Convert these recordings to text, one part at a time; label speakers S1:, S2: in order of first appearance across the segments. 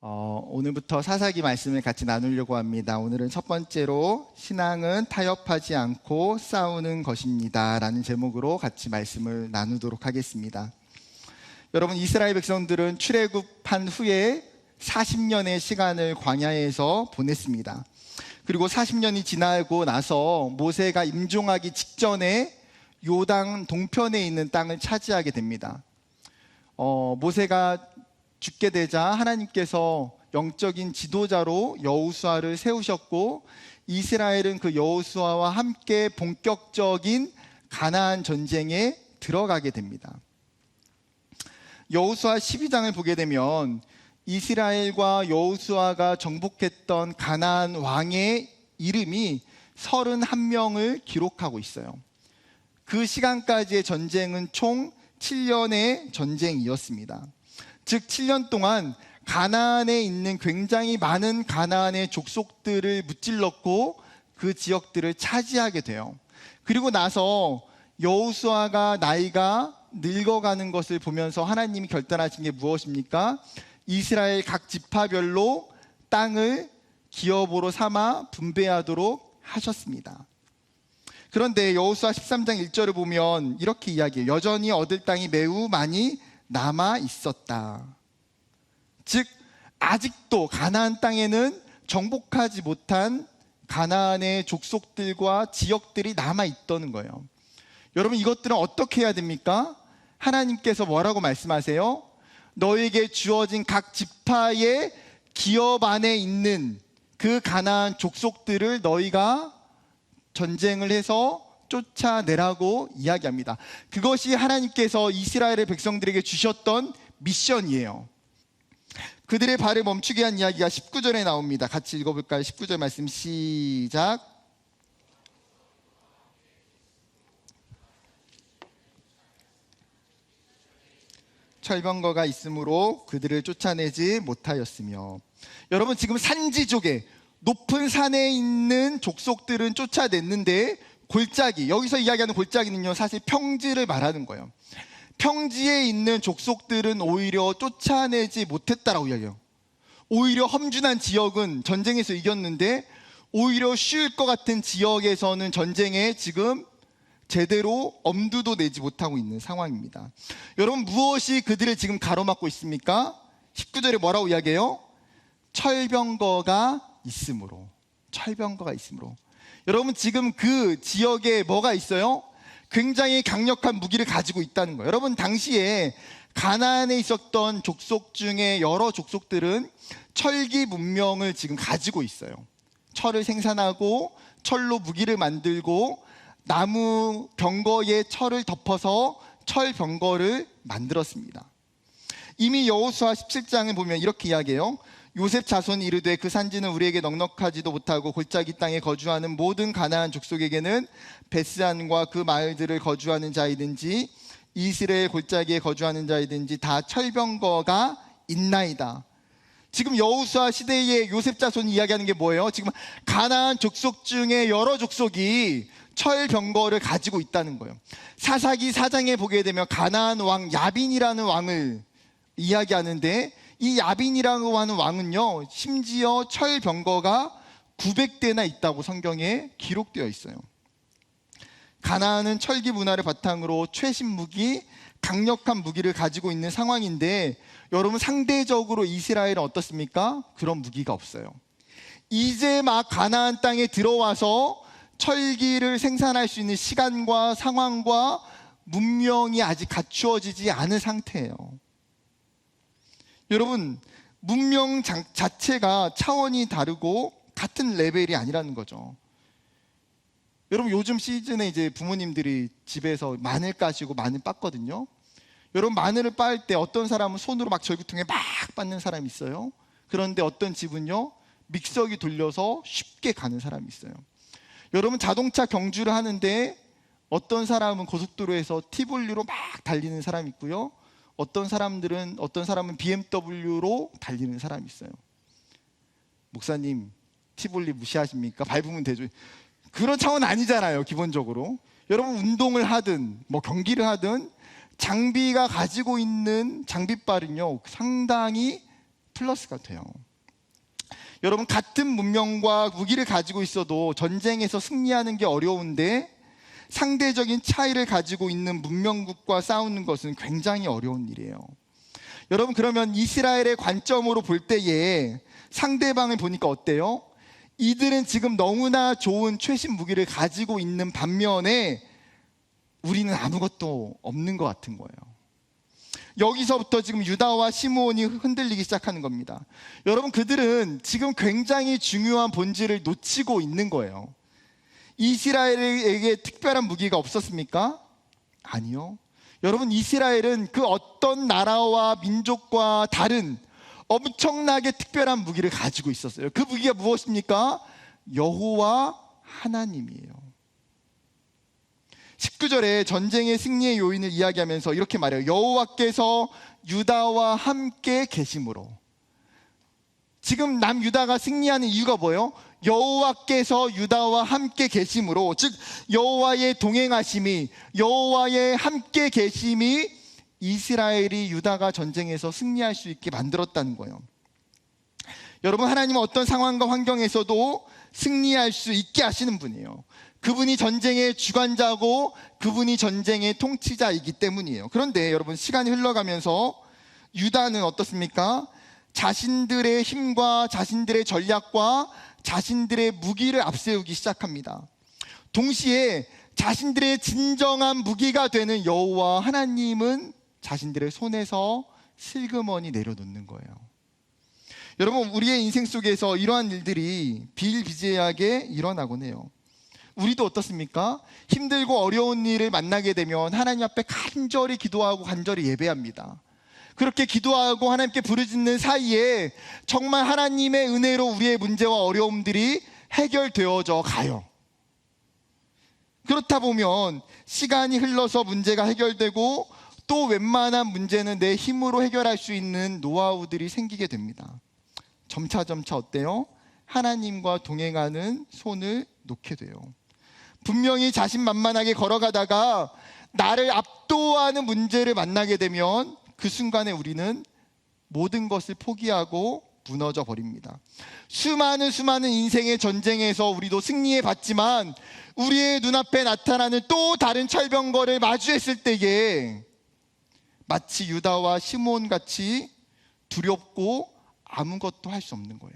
S1: 오늘부터 사사기 말씀을 같이 나누려고 합니다. 오늘은 첫 번째로 신앙은 타협하지 않고 싸우는 것입니다 라는 제목으로 같이 말씀을 나누도록 하겠습니다. 여러분, 이스라엘 백성들은 출애굽한 후에 40년의 시간을 광야에서 보냈습니다. 그리고 40년이 지나고 나서 모세가 임종하기 직전에 요단 동편에 있는 땅을 차지하게 됩니다. 모세가 죽게 되자 하나님께서 영적인 지도자로 여호수아를 세우셨고, 이스라엘은 그 여호수아와 함께 본격적인 가나안 전쟁에 들어가게 됩니다. 여호수아 12장을 보게 되면 이스라엘과 여호수아가 정복했던 가나안 왕의 이름이 31명을 기록하고 있어요. 그 시간까지의 전쟁은 총 7년의 전쟁이었습니다. 즉 7년 동안 가나안에 있는 굉장히 많은 가나안의 족속들을 무찔렀고 그 지역들을 차지하게 돼요. 그리고 나서 여호수아가 나이가 늙어가는 것을 보면서 하나님이 결단하신 게 무엇입니까? 이스라엘 각 지파별로 땅을 기업으로 삼아 분배하도록 하셨습니다. 그런데 여호수아 13장 1절을 보면 이렇게 이야기해요. 여전히 얻을 땅이 매우 많이 남아 있었다. 즉 아직도 가나안 땅에는 정복하지 못한 가나안의 족속들과 지역들이 남아 있다는 거예요. 여러분, 이것들은 어떻게 해야 됩니까? 하나님께서 뭐라고 말씀하세요? 너에게 주어진 각 지파의 기업 안에 있는 그 가나안 족속들을 너희가 전쟁을 해서 쫓아내라고 이야기합니다. 그것이 하나님께서 이스라엘의 백성들에게 주셨던 미션이에요. 그들의 발을 멈추게 한 이야기가 19절에 나옵니다. 같이 읽어볼까요? 19절 말씀 시작. 철병거가 있으므로 그들을 쫓아내지 못하였으며. 여러분, 지금 산지족에 높은 산에 있는 족속들은 쫓아냈는데 골짜기, 여기서 이야기하는 골짜기는요 사실 평지를 말하는 거예요. 평지에 있는 족속들은 오히려 쫓아내지 못했다라고 이야기해요. 오히려 험준한 지역은 전쟁에서 이겼는데 오히려 쉬울 것 같은 지역에서는 전쟁에 지금 제대로 엄두도 내지 못하고 있는 상황입니다. 여러분, 무엇이 그들을 지금 가로막고 있습니까? 19절에 뭐라고 이야기해요? 철병거가 있으므로. 철병거가 있으므로. 여러분, 지금 그 지역에 뭐가 있어요? 굉장히 강력한 무기를 가지고 있다는 거예요. 여러분, 당시에 가나안에 있었던 족속 중에 여러 족속들은 철기 문명을 지금 가지고 있어요. 철을 생산하고 철로 무기를 만들고 나무 병거에 철을 덮어서 철 병거를 만들었습니다. 이미 여호수아 17장을 보면 이렇게 이야기해요. 요셉 자손이 이르되 그 산지는 우리에게 넉넉하지도 못하고 골짜기 땅에 거주하는 모든 가나안 족속에게는 베스안과 그 마을들을 거주하는 자이든지 이스라엘 골짜기에 거주하는 자이든지 다 철병거가 있나이다. 지금 여호수아 시대의 요셉 자손이 이야기하는 게 뭐예요? 지금 가나안 족속 중에 여러 족속이 철병거를 가지고 있다는 거예요. 사사기 4장에 보게 되면 가나안 왕 야빈이라는 왕을 이야기하는데, 이 야빈이라고 하는 왕은요 심지어 철병거가 900대나 있다고 성경에 기록되어 있어요. 가나안은 철기 문화를 바탕으로 최신 무기, 강력한 무기를 가지고 있는 상황인데, 여러분, 상대적으로 이스라엘은 어떻습니까? 그런 무기가 없어요. 이제 막 가나안 땅에 들어와서 철기를 생산할 수 있는 시간과 상황과 문명이 아직 갖추어지지 않은 상태예요. 여러분, 문명 자체가 차원이 다르고 같은 레벨이 아니라는 거죠. 여러분, 요즘 시즌에 이제 부모님들이 집에서 마늘 까시고 마늘 빻거든요. 여러분, 마늘을 빻을 때 어떤 사람은 손으로 막 절구통에 막 빻는 사람이 있어요. 그런데 어떤 집은요 믹서기 돌려서 쉽게 가는 사람이 있어요. 여러분, 자동차 경주를 하는데 어떤 사람은 고속도로에서 티볼리로 막 달리는 사람이 있고요, 어떤 사람은 BMW로 달리는 사람이 있어요. 목사님, 티볼리 무시하십니까? 밟으면 되죠. 그런 차원 아니잖아요, 기본적으로. 여러분, 운동을 하든 뭐 경기를 하든 장비가 가지고 있는 장비빨은요 상당히 플러스가 돼요. 여러분, 같은 문명과 무기를 가지고 있어도 전쟁에서 승리하는 게 어려운데 상대적인 차이를 가지고 있는 문명국과 싸우는 것은 굉장히 어려운 일이에요. 여러분, 그러면 이스라엘의 관점으로 볼 때에 상대방을 보니까 어때요? 이들은 지금 너무나 좋은 최신 무기를 가지고 있는 반면에 우리는 아무것도 없는 것 같은 거예요. 여기서부터 지금 유다와 시므온이 흔들리기 시작하는 겁니다. 여러분, 그들은 지금 굉장히 중요한 본질을 놓치고 있는 거예요. 이스라엘에게 특별한 무기가 없었습니까? 아니요. 여러분, 이스라엘은 그 어떤 나라와 민족과 다른 엄청나게 특별한 무기를 가지고 있었어요. 그 무기가 무엇입니까? 여호와 하나님이에요. 19절에 전쟁의 승리의 요인을 이야기하면서 이렇게 말해요. 여호와께서 유다와 함께 계심으로. 지금 남유다가 승리하는 이유가 뭐예요? 여호와께서 유다와 함께 계심으로, 즉 여호와의 동행하심이, 여호와의 함께 계심이 이스라엘이 유다가 전쟁에서 승리할 수 있게 만들었다는 거예요. 여러분, 하나님은 어떤 상황과 환경에서도 승리할 수 있게 하시는 분이에요. 그분이 전쟁의 주관자고 그분이 전쟁의 통치자이기 때문이에요. 그런데 여러분, 시간이 흘러가면서 유다는 어떻습니까? 자신들의 힘과 자신들의 전략과 자신들의 무기를 앞세우기 시작합니다. 동시에 자신들의 진정한 무기가 되는 여호와 하나님은 자신들의 손에서 슬그머니 내려놓는 거예요. 여러분, 우리의 인생 속에서 이러한 일들이 비일비재하게 일어나곤 해요. 우리도 어떻습니까? 힘들고 어려운 일을 만나게 되면 하나님 앞에 간절히 기도하고 간절히 예배합니다. 그렇게 기도하고 하나님께 부르짖는 사이에 정말 하나님의 은혜로 우리의 문제와 어려움들이 해결되어져 가요. 그렇다 보면 시간이 흘러서 문제가 해결되고 또 웬만한 문제는 내 힘으로 해결할 수 있는 노하우들이 생기게 됩니다. 점차 어때요? 하나님과 동행하는 손을 놓게 돼요. 분명히 자신만만하게 걸어가다가 나를 압도하는 문제를 만나게 되면 그 순간에 우리는 모든 것을 포기하고 무너져 버립니다. 수많은 인생의 전쟁에서 우리도 승리해 봤지만 우리의 눈앞에 나타나는 또 다른 철병거를 마주했을 때에 마치 유다와 시므온 같이 두렵고 아무것도 할 수 없는 거예요.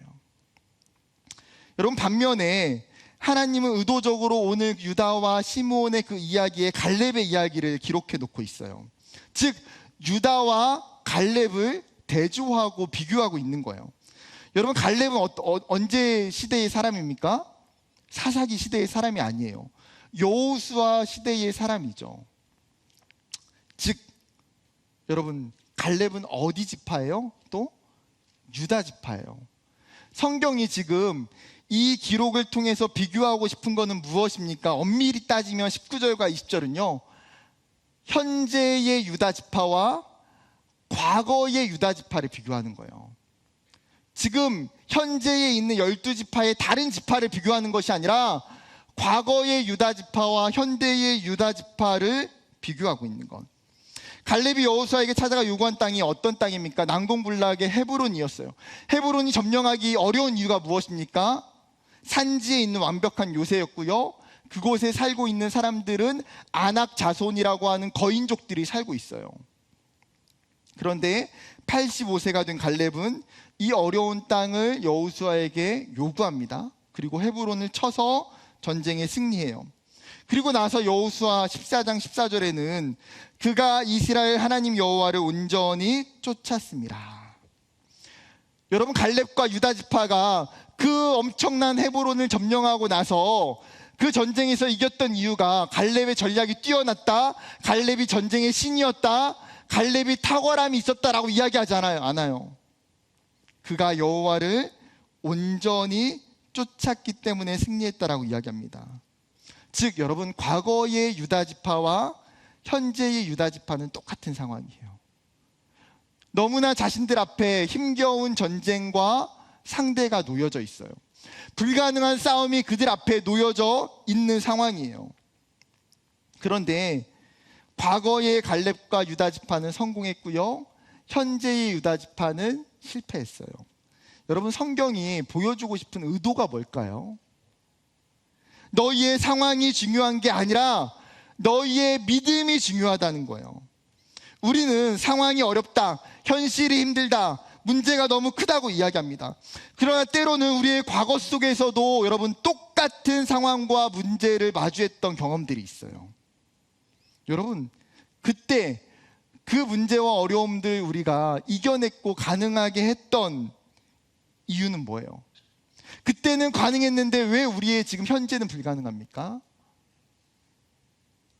S1: 여러분, 반면에 하나님은 의도적으로 오늘 유다와 시므온의 그 이야기에 갈렙의 이야기를 기록해 놓고 있어요. 즉 유다와 갈렙을 대조하고 비교하고 있는 거예요. 여러분, 갈렙은 언제 시대의 사람입니까? 사사기 시대의 사람이 아니에요. 여호수아 시대의 사람이죠. 즉 여러분, 갈렙은 어디 지파예요? 또 유다 지파예요. 성경이 지금 이 기록을 통해서 비교하고 싶은 것은 무엇입니까? 엄밀히 따지면 19절과 20절은요 현재의 유다 지파와 과거의 유다 지파를 비교하는 거예요. 지금 현재에 있는 12지파의 다른 지파를 비교하는 것이 아니라 과거의 유다 지파와 현대의 유다 지파를 비교하고 있는 것. 갈렙이 여호수아에게 찾아가 요구한 땅이 어떤 땅입니까? 난공불락의 헤브론이었어요. 헤브론이 점령하기 어려운 이유가 무엇입니까? 산지에 있는 완벽한 요새였고요, 그곳에 살고 있는 사람들은 아낙 자손이라고 하는 거인족들이 살고 있어요. 그런데 85세가 된 갈렙은 이 어려운 땅을 여호수아에게 요구합니다. 그리고 헤브론을 쳐서 전쟁에 승리해요. 그리고 나서 여호수아 14장 14절에는 그가 이스라엘 하나님 여호와를 온전히 쫓았습니다. 여러분, 갈렙과 유다 지파가 그 엄청난 헤브론을 점령하고 나서 그 전쟁에서 이겼던 이유가 갈렙의 전략이 뛰어났다, 갈렙이 전쟁의 신이었다, 갈렙이 탁월함이 있었다라고 이야기하지 않아요. 그가 여호와를 온전히 쫓았기 때문에 승리했다라고 이야기합니다. 즉 여러분, 과거의 유다 지파와 현재의 유다 지파는 똑같은 상황이에요. 너무나 자신들 앞에 힘겨운 전쟁과 상대가 놓여져 있어요. 불가능한 싸움이 그들 앞에 놓여져 있는 상황이에요. 그런데 과거의 갈렙과 유다 지파는 성공했고요, 현재의 유다 지파는 실패했어요. 여러분, 성경이 보여주고 싶은 의도가 뭘까요? 너희의 상황이 중요한 게 아니라 너희의 믿음이 중요하다는 거예요. 우리는 상황이 어렵다, 현실이 힘들다, 문제가 너무 크다고 이야기합니다. 그러나 때로는 우리의 과거 속에서도 여러분 똑같은 상황과 문제를 마주했던 경험들이 있어요. 여러분, 그때 그 문제와 어려움들 우리가 이겨냈고 가능하게 했던 이유는 뭐예요? 그때는 가능했는데 왜 우리의 지금 현재는 불가능합니까?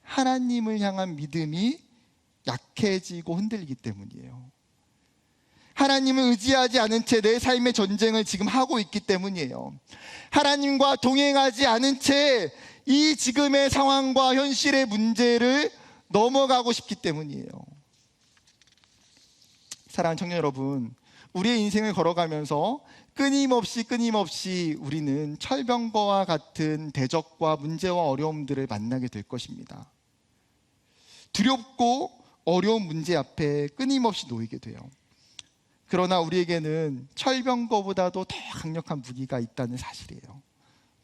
S1: 하나님을 향한 믿음이 약해지고 흔들리기 때문이에요. 하나님을 의지하지 않은 채 내 삶의 전쟁을 지금 하고 있기 때문이에요. 하나님과 동행하지 않은 채 이 지금의 상황과 현실의 문제를 넘어가고 싶기 때문이에요. 사랑하는 청년 여러분, 우리의 인생을 걸어가면서 끊임없이 우리는 철병거와 같은 대적과 문제와 어려움들을 만나게 될 것입니다. 두렵고 어려운 문제 앞에 끊임없이 놓이게 돼요. 그러나 우리에게는 철병거보다도 더 강력한 무기가 있다는 사실이에요.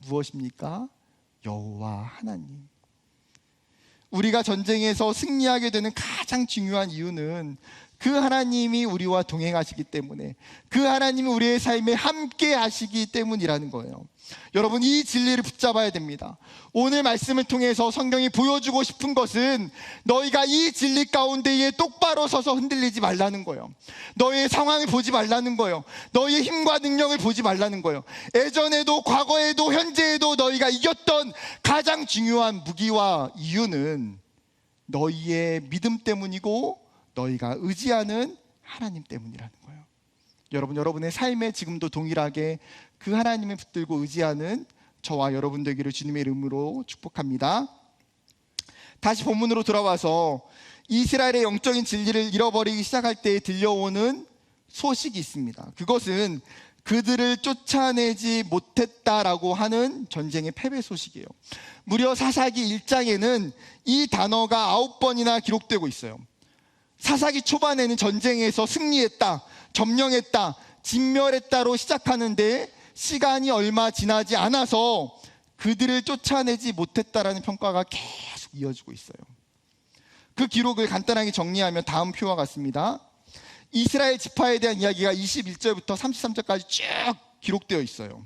S1: 무엇입니까? 여호와 하나님. 우리가 전쟁에서 승리하게 되는 가장 중요한 이유는 그 하나님이 우리와 동행하시기 때문에, 그 하나님이 우리의 삶에 함께 하시기 때문이라는 거예요. 여러분, 이 진리를 붙잡아야 됩니다. 오늘 말씀을 통해서 성경이 보여주고 싶은 것은 너희가 이 진리 가운데에 똑바로 서서 흔들리지 말라는 거예요. 너희의 상황을 보지 말라는 거예요. 너희의 힘과 능력을 보지 말라는 거예요. 예전에도 과거에도 현재에도 너희가 이겼던 가장 중요한 무기와 이유는 너희의 믿음 때문이고 너희가 의지하는 하나님 때문이라는 거예요. 여러분, 여러분의 삶에 지금도 동일하게 그 하나님을 붙들고 의지하는 저와 여러분 되기를 주님의 이름으로 축복합니다. 다시 본문으로 돌아와서 이스라엘의 영적인 진리를 잃어버리기 시작할 때 들려오는 소식이 있습니다. 그것은 그들을 쫓아내지 못했다라고 하는 전쟁의 패배 소식이에요. 무려 사사기 1장에는 이 단어가 9번이나 기록되고 있어요. 사사기 초반에는 전쟁에서 승리했다, 점령했다, 진멸했다로 시작하는데 시간이 얼마 지나지 않아서 그들을 쫓아내지 못했다라는 평가가 계속 이어지고 있어요. 그 기록을 간단하게 정리하면 다음 표와 같습니다. 이스라엘 지파에 대한 이야기가 21절부터 33절까지 쭉 기록되어 있어요.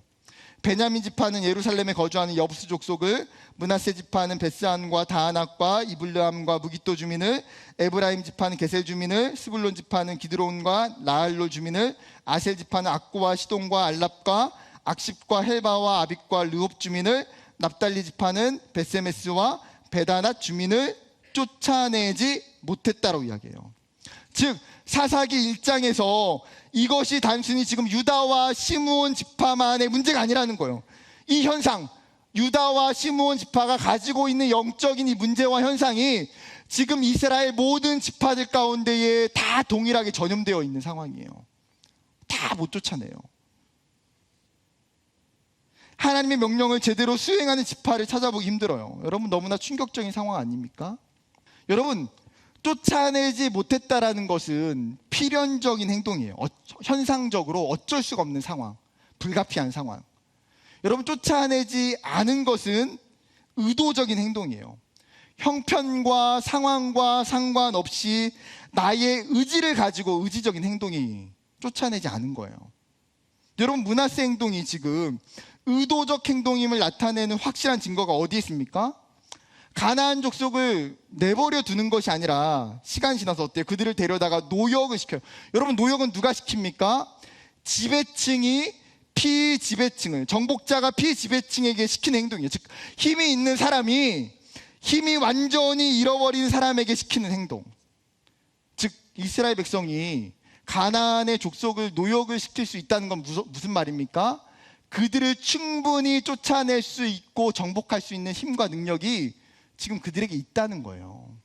S1: 베냐민 지파는 예루살렘에 거주하는 여부스 족속을, 므낫세 지파는 베스안과 다아낙과 이블르함과 무깃도 주민을, 에브라임 지파는 게셀 주민을, 스불론 지파는 기드론과 나알로 주민을, 아셀 지파는 악고와 시돈과 알랍과 악십과 헬바와 아빅과 르홉 주민을, 납달리 지파는 베세메스와 베다낫 주민을 쫓아내지 못했다고 이야기해요. 즉 사사기 1장에서 이것이 단순히 지금 유다와 시므온 지파만의 문제가 아니라는 거예요. 이 현상, 유다와 시므온 지파가 가지고 있는 영적인 이 문제와 현상이 지금 이스라엘 모든 지파들 가운데에 다 동일하게 전염되어 있는 상황이에요. 다 못 쫓아내요. 하나님의 명령을 제대로 수행하는 지파를 찾아보기 힘들어요. 여러분, 너무나 충격적인 상황 아닙니까? 여러분, 쫓아내지 못했다라는 것은 필연적인 행동이에요. 현상적으로 어쩔 수가 없는 상황, 불가피한 상황. 여러분, 쫓아내지 않은 것은 의도적인 행동이에요. 형편과 상황과 상관없이 나의 의지를 가지고 의지적인 행동이 쫓아내지 않은 거예요. 여러분, 므낫세 행동이 지금 의도적 행동임을 나타내는 확실한 증거가 어디에 있습니까? 가나안 족속을 내버려 두는 것이 아니라 시간이 지나서 어때요? 그들을 데려다가 노역을 시켜요. 여러분, 노역은 누가 시킵니까? 지배층이 피지배층을, 정복자가 피지배층에게 시키는 행동이에요. 즉 힘이 있는 사람이 힘이 완전히 잃어버린 사람에게 시키는 행동. 즉 이스라엘 백성이 가나안의 족속을 노역을 시킬 수 있다는 건 무슨 말입니까? 그들을 충분히 쫓아낼 수 있고 정복할 수 있는 힘과 능력이 지금 그들에게 있다는 거예요.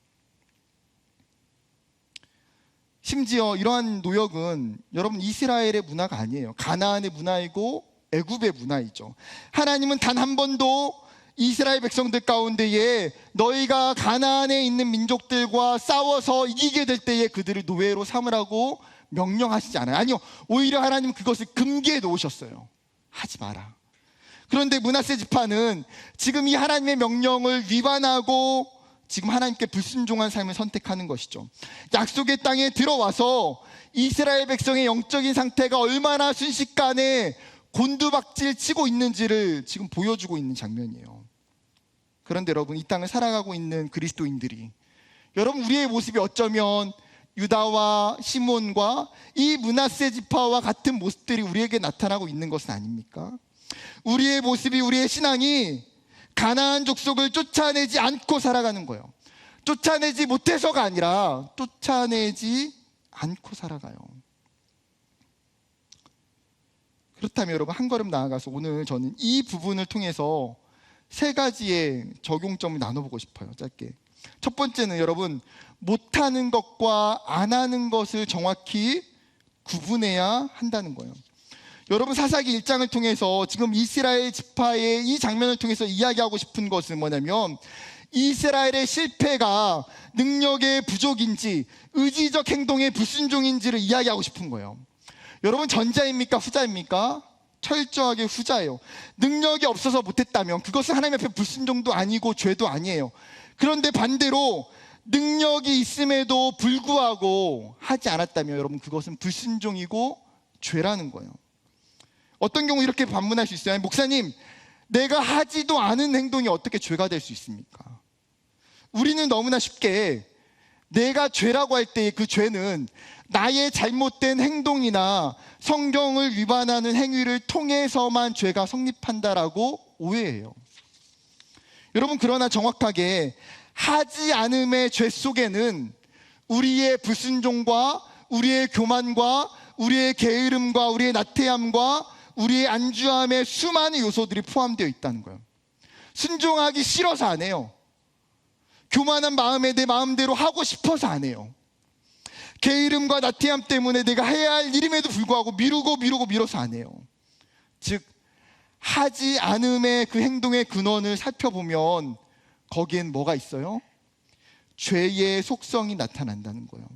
S1: 심지어 이러한 노역은 여러분 이스라엘의 문화가 아니에요. 가나안의 문화이고 애굽의 문화이죠. 하나님은 단 한 번도 이스라엘 백성들 가운데에 너희가 가나안에 있는 민족들과 싸워서 이기게 될 때에 그들을 노예로 삼으라고 명령하시지 않아요. 아니요, 오히려 하나님은 그것을 금기해 놓으셨어요. 하지 마라. 그런데 므낫세 지파는 지금 이 하나님의 명령을 위반하고 지금 하나님께 불순종한 삶을 선택하는 것이죠. 약속의 땅에 들어와서 이스라엘 백성의 영적인 상태가 얼마나 순식간에 곤두박질 치고 있는지를 지금 보여주고 있는 장면이에요. 그런데 여러분, 이 땅을 살아가고 있는 그리스도인들이, 여러분, 우리의 모습이 어쩌면 유다와 시몬과 이 므낫세 지파와 같은 모습들이 우리에게 나타나고 있는 것은 아닙니까? 우리의 모습이, 우리의 신앙이 가나안 족속을 쫓아내지 않고 살아가는 거예요. 쫓아내지 못해서가 아니라 쫓아내지 않고 살아가요. 그렇다면 여러분, 한 걸음 나아가서 오늘 저는 이 부분을 통해서 세 가지의 적용점을 나눠보고 싶어요. 짧게. 첫 번째는 여러분, 못하는 것과 안 하는 것을 정확히 구분해야 한다는 거예요. 여러분, 사사기 1장을 통해서 지금 이스라엘 지파의 이 장면을 통해서 이야기하고 싶은 것은 뭐냐면, 이스라엘의 실패가 능력의 부족인지 의지적 행동의 불순종인지를 이야기하고 싶은 거예요. 여러분, 전자입니까? 후자입니까? 철저하게 후자예요. 능력이 없어서 못했다면 그것은 하나님 앞에 불순종도 아니고 죄도 아니에요. 그런데 반대로 능력이 있음에도 불구하고 하지 않았다면 여러분, 그것은 불순종이고 죄라는 거예요. 어떤 경우 이렇게 반문할 수 있어요. 목사님, 내가 하지도 않은 행동이 어떻게 죄가 될 수 있습니까? 우리는 너무나 쉽게 내가 죄라고 할 때 그 죄는 나의 잘못된 행동이나 성경을 위반하는 행위를 통해서만 죄가 성립한다라고 오해해요. 여러분, 그러나 정확하게 하지 않음의 죄 속에는 우리의 불순종과 우리의 교만과 우리의 게으름과 우리의 나태함과 우리의 안주함의 수많은 요소들이 포함되어 있다는 거예요. 순종하기 싫어서 안 해요. 교만한 마음에 내 마음대로 하고 싶어서 안 해요. 게으름과 나태함 때문에 내가 해야 할 일임에도 불구하고 미뤄서 안 해요. 즉, 하지 않음의 그 행동의 근원을 살펴보면 거기엔 뭐가 있어요? 죄의 속성이 나타난다는 거예요.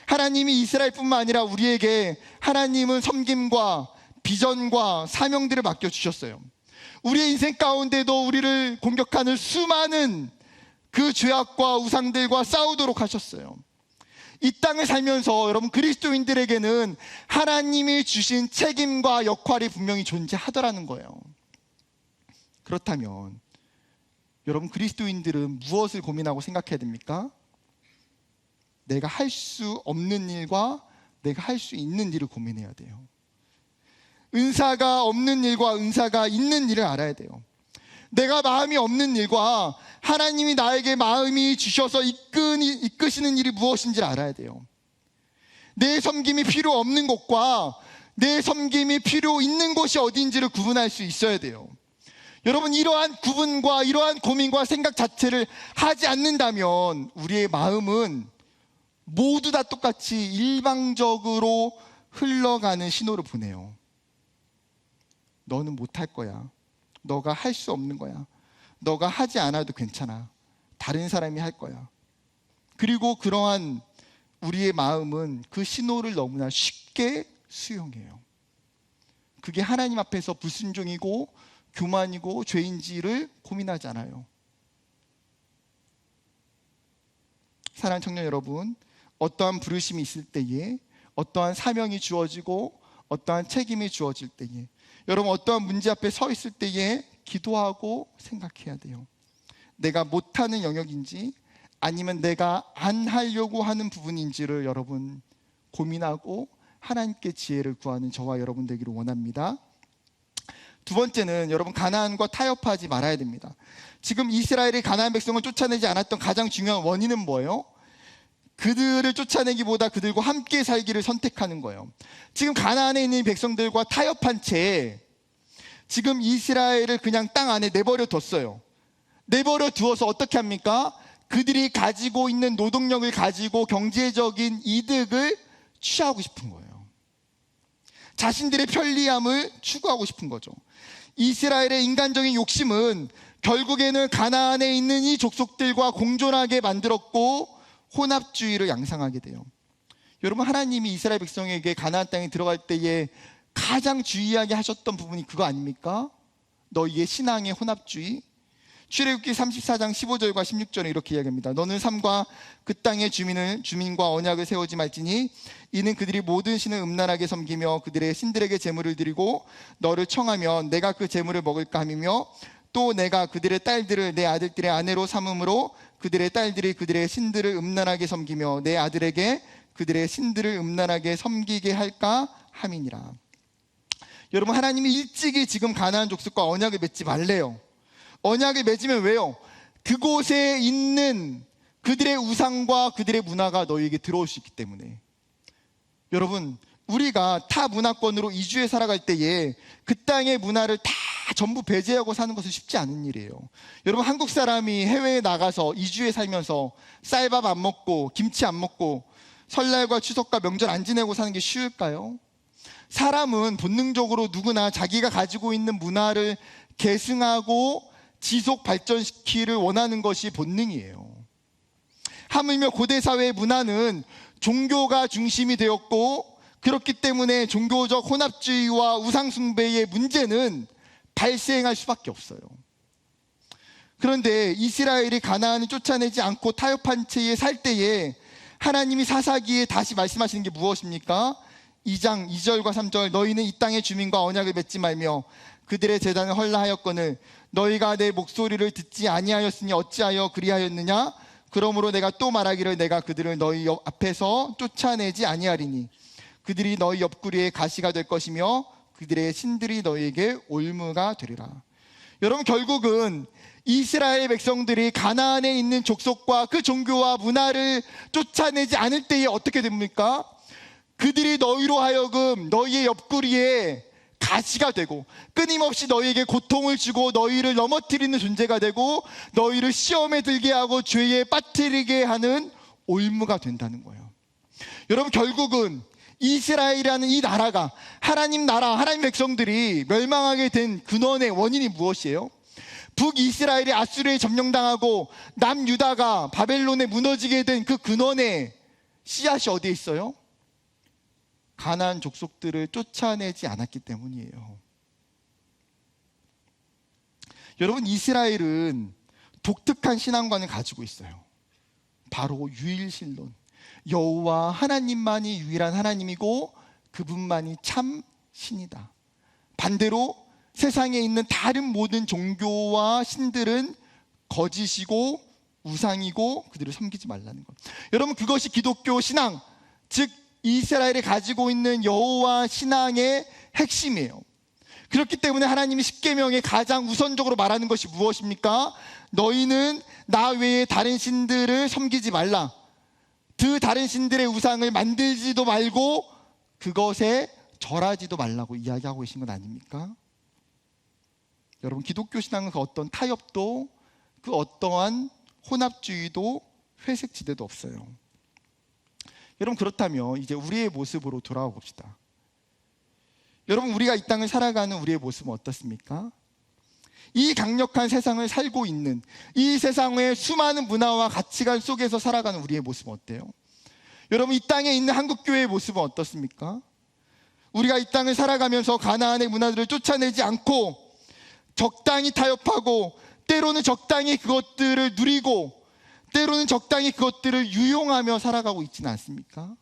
S1: 하나님이 이스라엘뿐만 아니라 우리에게 하나님은 섬김과 비전과 사명들을 맡겨주셨어요. 우리의 인생 가운데도 우리를 공격하는 수많은 그 죄악과 우상들과 싸우도록 하셨어요. 이 땅을 살면서 여러분, 그리스도인들에게는 하나님이 주신 책임과 역할이 분명히 존재하더라는 거예요. 그렇다면 여러분, 그리스도인들은 무엇을 고민하고 생각해야 됩니까? 내가 할 수 없는 일과 내가 할 수 있는 일을 고민해야 돼요. 은사가 없는 일과 은사가 있는 일을 알아야 돼요. 내가 마음이 없는 일과 하나님이 나에게 마음이 주셔서 이끄시는 일이 무엇인지를 알아야 돼요. 내 섬김이 필요 없는 곳과 내 섬김이 필요 있는 곳이 어디인지를 구분할 수 있어야 돼요. 여러분, 이러한 구분과 이러한 고민과 생각 자체를 하지 않는다면 우리의 마음은 모두 다 똑같이 일방적으로 흘러가는 신호를 보내요. 너는 못할 거야. 너가 할 수 없는 거야. 너가 하지 않아도 괜찮아. 다른 사람이 할 거야. 그리고 그러한 우리의 마음은 그 신호를 너무나 쉽게 수용해요. 그게 하나님 앞에서 불순종이고 교만이고 죄인지를 고민하지 않아요. 사랑하는 청년 여러분, 어떠한 부르심이 있을 때에, 어떠한 사명이 주어지고 어떠한 책임이 주어질 때에, 여러분, 어떠한 문제 앞에 서 있을 때에 기도하고 생각해야 돼요. 내가 못하는 영역인지 아니면 내가 안 하려고 하는 부분인지를 여러분 고민하고 하나님께 지혜를 구하는 저와 여러분 되기를 원합니다. 두 번째는 여러분, 가나안과 타협하지 말아야 됩니다. 지금 이스라엘이 가나안 백성을 쫓아내지 않았던 가장 중요한 원인은 뭐예요? 그들을 쫓아내기보다 그들과 함께 살기를 선택하는 거예요. 지금 가나안에 있는 백성들과 타협한 채 지금 이스라엘을 그냥 땅 안에 내버려 뒀어요. 내버려 두어서 어떻게 합니까? 그들이 가지고 있는 노동력을 가지고 경제적인 이득을 취하고 싶은 거예요. 자신들의 편리함을 추구하고 싶은 거죠. 이스라엘의 인간적인 욕심은 결국에는 가나안에 있는 이 족속들과 공존하게 만들었고 혼합주의를 양상하게 돼요. 여러분, 하나님이 이스라엘 백성에게 가나안 땅에 들어갈 때에 가장 주의하게 하셨던 부분이 그거 아닙니까? 너희의 신앙의 혼합주의. 출애굽기 34장 15절과 16절에 이렇게 이야기합니다. 너는 삼가 그 땅의 주민과 언약을 세우지 말지니 이는 그들이 모든 신을 음란하게 섬기며 그들의 신들에게 제물을 드리고 너를 청하면 내가 그 제물을 먹을까 함이며 또 내가 그들의 딸들을 내 아들들의 아내로 삼음으로 그들의 딸들이 그들의 신들을 음란하게 섬기며 내 아들에게 그들의 신들을 음란하게 섬기게 할까 함이니라. 여러분, 하나님이 일찍이 지금 가나안 족속과 언약을 맺지 말래요. 언약을 맺으면 왜요? 그곳에 있는 그들의 우상과 그들의 문화가 너희에게 들어올 수 있기 때문에. 여러분, 우리가 타 문화권으로 이주해 살아갈 때에 그 땅의 문화를 다 전부 배제하고 사는 것은 쉽지 않은 일이에요. 여러분, 한국 사람이 해외에 나가서 이주해 살면서 쌀밥 안 먹고 김치 안 먹고 설날과 추석과 명절 안 지내고 사는 게 쉬울까요? 사람은 본능적으로 누구나 자기가 가지고 있는 문화를 계승하고 지속 발전시키기를 원하는 것이 본능이에요. 하물며 고대 사회의 문화는 종교가 중심이 되었고 그렇기 때문에 종교적 혼합주의와 우상숭배의 문제는 발생할 수밖에 없어요. 그런데 이스라엘이 가나안을 쫓아내지 않고 타협한 채에 살 때에 하나님이 사사기에 다시 말씀하시는 게 무엇입니까? 2장 2절과 3절 너희는 이 땅의 주민과 언약을 맺지 말며 그들의 제단을 헐라하였거늘 너희가 내 목소리를 듣지 아니하였으니 어찌하여 그리하였느냐? 그러므로 내가 또 말하기를 내가 그들을 너희 앞에서 쫓아내지 아니하리니 그들이 너희 옆구리에 가시가 될 것이며 그들의 신들이 너희에게 올무가 되리라. 여러분, 결국은 이스라엘 백성들이 가나안에 있는 족속과 그 종교와 문화를 쫓아내지 않을 때에 어떻게 됩니까? 그들이 너희로 하여금 너희의 옆구리에 가시가 되고 끊임없이 너희에게 고통을 주고 너희를 넘어뜨리는 존재가 되고 너희를 시험에 들게 하고 죄에 빠뜨리게 하는 올무가 된다는 거예요. 여러분, 결국은 이스라엘이라는 이 나라가 하나님 나라, 하나님 백성들이 멸망하게 된 근원의 원인이 무엇이에요? 북이스라엘이 아수르에 점령당하고 남유다가 바벨론에 무너지게 된 그 근원의 씨앗이 어디에 있어요? 가나안 족속들을 쫓아내지 않았기 때문이에요. 여러분, 이스라엘은 독특한 신앙관을 가지고 있어요. 바로 유일신론. 여호와 하나님만이 유일한 하나님이고 그분만이 참 신이다. 반대로 세상에 있는 다른 모든 종교와 신들은 거짓이고 우상이고 그들을 섬기지 말라는 것. 여러분, 그것이 기독교 신앙, 즉 이스라엘이 가지고 있는 여호와 신앙의 핵심이에요. 그렇기 때문에 하나님이 십계명에 가장 우선적으로 말하는 것이 무엇입니까? 너희는 나 외에 다른 신들을 섬기지 말라. 그 다른 신들의 우상을 만들지도 말고 그것에 절하지도 말라고 이야기하고 계신 건 아닙니까? 여러분, 기독교 신앙은 그 어떤 타협도 그 어떠한 혼합주의도 회색지대도 없어요. 여러분, 그렇다면 이제 우리의 모습으로 돌아와 봅시다. 여러분, 우리가 이 땅을 살아가는 우리의 모습은 어떻습니까? 이 강력한 세상을 살고 있는 이 세상의 수많은 문화와 가치관 속에서 살아가는 우리의 모습은 어때요? 여러분, 이 땅에 있는 한국교회의 모습은 어떻습니까? 우리가 이 땅을 살아가면서 가나안의 문화들을 쫓아내지 않고 적당히 타협하고 때로는 적당히 그것들을 누리고 때로는 적당히 그것들을 유용하며 살아가고 있지는 않습니까?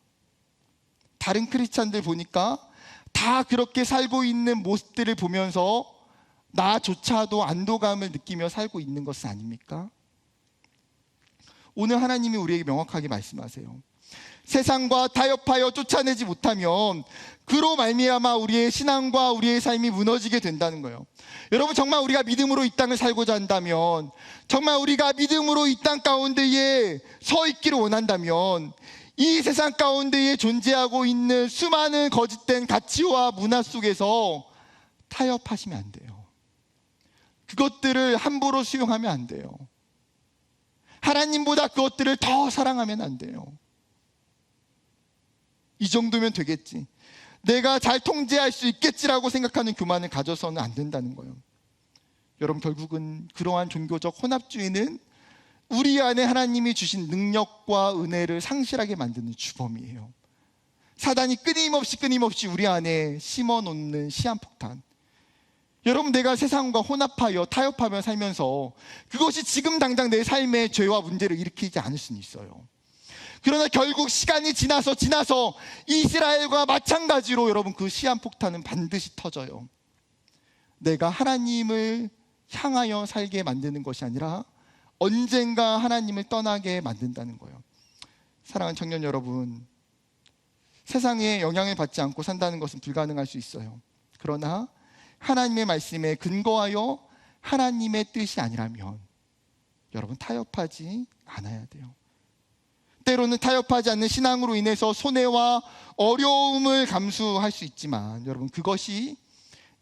S1: 다른 크리스찬들 보니까 다 그렇게 살고 있는 모습들을 보면서 나조차도 안도감을 느끼며 살고 있는 것은 아닙니까? 오늘 하나님이 우리에게 명확하게 말씀하세요. 세상과 타협하여 쫓아내지 못하면 그로 말미암아 우리의 신앙과 우리의 삶이 무너지게 된다는 거예요. 여러분, 정말 우리가 믿음으로 이 땅을 살고자 한다면, 정말 우리가 믿음으로 이 땅 가운데에 서 있기를 원한다면 이 세상 가운데에 존재하고 있는 수많은 거짓된 가치와 문화 속에서 타협하시면 안 돼요. 그것들을 함부로 수용하면 안 돼요. 하나님보다 그것들을 더 사랑하면 안 돼요. 이 정도면 되겠지, 내가 잘 통제할 수 있겠지라고 생각하는 교만을 가져서는 안 된다는 거예요. 여러분, 결국은 그러한 종교적 혼합주의는 우리 안에 하나님이 주신 능력과 은혜를 상실하게 만드는 주범이에요. 사단이 끊임없이 우리 안에 심어놓는 시한폭탄. 여러분, 내가 세상과 혼합하여 타협하며 살면서 그것이 지금 당장 내 삶의 죄와 문제를 일으키지 않을 수는 있어요. 그러나 결국 시간이 지나서 이스라엘과 마찬가지로 여러분, 그 시한폭탄은 반드시 터져요. 내가 하나님을 향하여 살게 만드는 것이 아니라 언젠가 하나님을 떠나게 만든다는 거예요. 사랑하는 청년 여러분, 세상에 영향을 받지 않고 산다는 것은 불가능할 수 있어요. 그러나 하나님의 말씀에 근거하여 하나님의 뜻이 아니라면 여러분, 타협하지 않아야 돼요. 때로는 타협하지 않는 신앙으로 인해서 손해와 어려움을 감수할 수 있지만 여러분, 그것이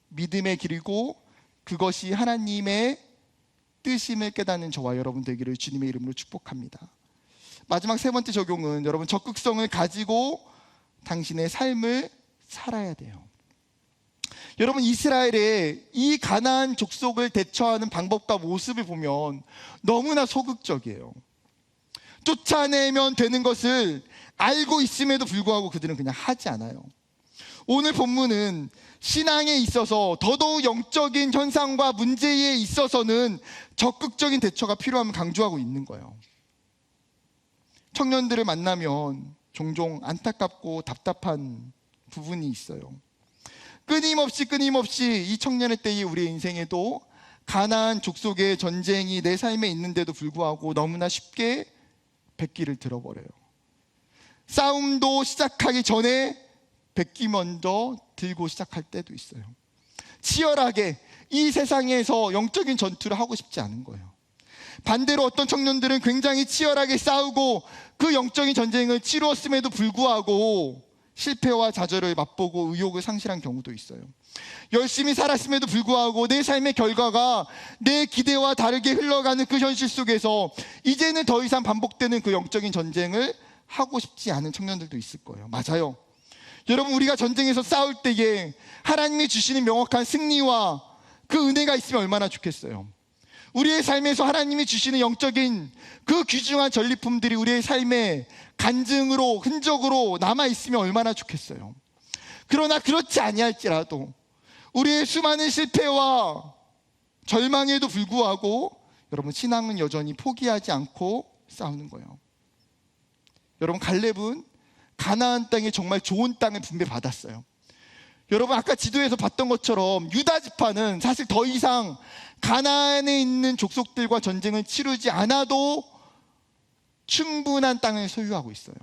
S1: 믿음의 길이고 그것이 하나님의 뜻임을 깨닫는 저와 여러분 되기를 주님의 이름으로 축복합니다. 마지막 세 번째 적용은 여러분, 적극성을 가지고 당신의 삶을 살아야 돼요. 여러분, 이스라엘의 이 가나안 족속을 대처하는 방법과 모습을 보면 너무나 소극적이에요. 쫓아내면 되는 것을 알고 있음에도 불구하고 그들은 그냥 하지 않아요. 오늘 본문은 신앙에 있어서 더더욱 영적인 현상과 문제에 있어서는 적극적인 대처가 필요함을 강조하고 있는 거예요. 청년들을 만나면 종종 안타깝고 답답한 부분이 있어요. 끊임없이 이 청년의 때에 우리의 인생에도 가나안 족속의 전쟁이 내 삶에 있는데도 불구하고 너무나 쉽게 백기를 들어버려요. 싸움도 시작하기 전에 백기 먼저 들고 시작할 때도 있어요. 치열하게 이 세상에서 영적인 전투를 하고 싶지 않은 거예요. 반대로 어떤 청년들은 굉장히 치열하게 싸우고 그 영적인 전쟁을 치루었음에도 불구하고 실패와 좌절을 맛보고 의욕을 상실한 경우도 있어요. 열심히 살았음에도 불구하고 내 삶의 결과가 내 기대와 다르게 흘러가는 그 현실 속에서 이제는 더 이상 반복되는 그 영적인 전쟁을 하고 싶지 않은 청년들도 있을 거예요. 맞아요. 여러분, 우리가 전쟁에서 싸울 때에 하나님이 주시는 명확한 승리와 그 은혜가 있으면 얼마나 좋겠어요. 우리의 삶에서 하나님이 주시는 영적인 그 귀중한 전리품들이 우리의 삶에 간증으로, 흔적으로 남아있으면 얼마나 좋겠어요. 그러나 그렇지 아니할지라도 우리의 수많은 실패와 절망에도 불구하고 여러분, 신앙은 여전히 포기하지 않고 싸우는 거예요. 여러분, 갈렙은 가나안 땅에 정말 좋은 땅을 분배받았어요. 여러분, 아까 지도에서 봤던 것처럼 유다 지파는 사실 더 이상 가나안에 있는 족속들과 전쟁을 치르지 않아도 충분한 땅을 소유하고 있어요.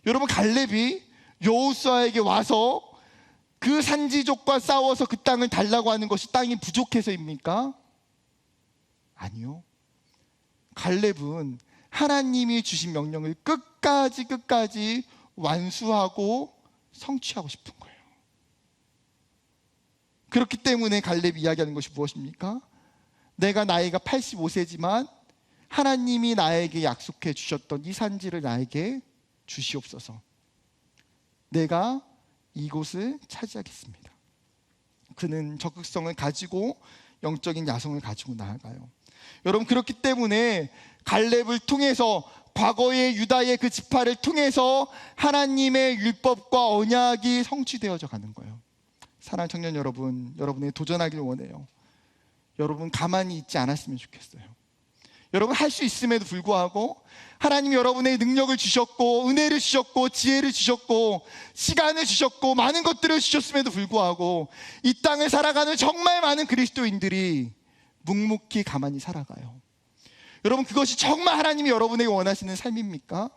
S1: 여러분, 갈렙이 여호수아에게 와서 그 산지족과 싸워서 그 땅을 달라고 하는 것이 땅이 부족해서입니까? 아니요. 갈렙은 하나님이 주신 명령을 끝까지 완수하고 성취하고 싶은 거예요. 그렇기 때문에 갈렙이 이야기하는 것이 무엇입니까? 내가 나이가 85세지만 하나님이 나에게 약속해 주셨던 이 산지를 나에게 주시옵소서. 내가 이곳을 차지하겠습니다. 그는 적극성을 가지고 영적인 야성을 가지고 나아가요. 여러분, 그렇기 때문에 갈렙을 통해서 과거의 유다의 그 지파를 통해서 하나님의 율법과 언약이 성취되어져 가는 거예요. 사랑하는 청년 여러분, 여러분이 도전하길 원해요. 여러분, 가만히 있지 않았으면 좋겠어요. 여러분, 할 수 있음에도 불구하고 하나님이 여러분의 능력을 주셨고 은혜를 주셨고 지혜를 주셨고 시간을 주셨고 많은 것들을 주셨음에도 불구하고 이 땅을 살아가는 정말 많은 그리스도인들이 묵묵히 가만히 살아가요. 여러분, 그것이 정말 하나님이 여러분에게 원하시는 삶입니까?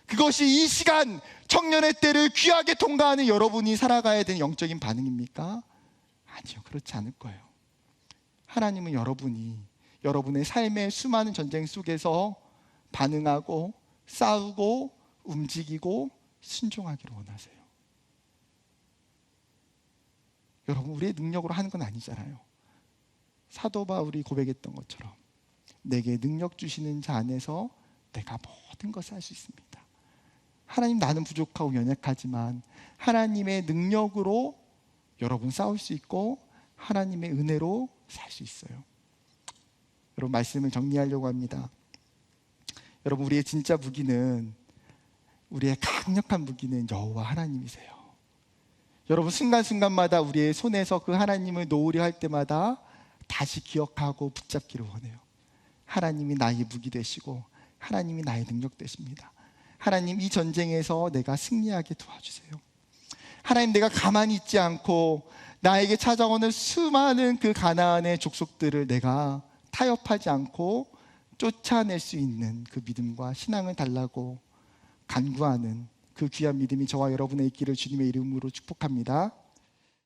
S1: 그것이 이 시간 청년의 때를 귀하게 통과하는 여러분이 살아가야 되는 영적인 반응입니까? 아니요, 그렇지 않을 거예요. 하나님은 여러분이 여러분의 삶의 수많은 전쟁 속에서 반응하고 싸우고 움직이고 순종하기를 원하세요. 여러분, 우리의 능력으로 하는 건 아니잖아요. 사도 바울이 고백했던 것처럼 내게 능력 주시는 자 안에서 내가 모든 것을 할 수 있습니다. 하나님, 나는 부족하고 연약하지만 하나님의 능력으로 여러분 싸울 수 있고 하나님의 은혜로 살 수 있어요. 여러분, 말씀을 정리하려고 합니다. 여러분, 우리의 진짜 무기는 우리의 강력한 무기는 여호와 하나님이세요. 여러분, 순간순간마다 우리의 손에서 그 하나님을 놓으려 할 때마다 다시 기억하고 붙잡기를 원해요. 하나님이 나의 무기 되시고 하나님이 나의 능력 되십니다. 하나님, 이 전쟁에서 내가 승리하게 도와주세요. 하나님, 내가 가만히 있지 않고 나에게 찾아오는 수많은 그 가나안의 족속들을 내가 타협하지 않고 쫓아낼 수 있는 그 믿음과 신앙을 달라고 간구하는 그 귀한 믿음이 저와 여러분의 있기를 주님의 이름으로 축복합니다.